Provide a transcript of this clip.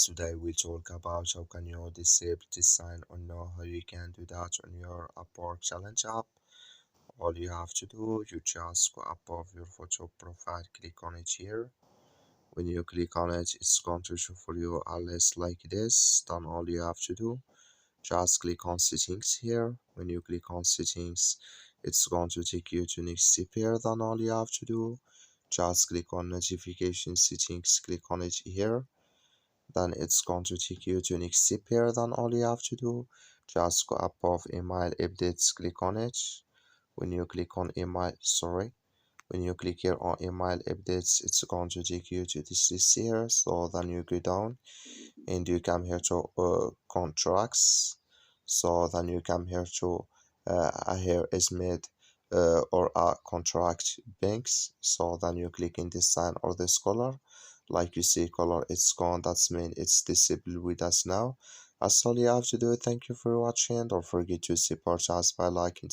Today we'll talk about how can you disable this sign or know how you can do that on your Upwork challenge app. All you have to do, you just go above your photo profile, click on it here. When you click on it, it's going to show for you a list like this. Then all you have to do, just click on settings here. When you click on settings, it's going to take you to next step here. Then all you have to do, just click on notification settings, click on it here. Then it's going to take you to next step here. Then all you have to do, just go above email updates, click on it. When you click on email, when you click here on email updates, it's going to take you to this list here. So then you go down and you come here to contracts. So then you come here to here is made or a contract banks. So then you click in this sign or this color. Like you see color, it's gone. That's mean it's disabled with us now. That's all you have to do. Thank you for watching. Don't forget to support us by liking.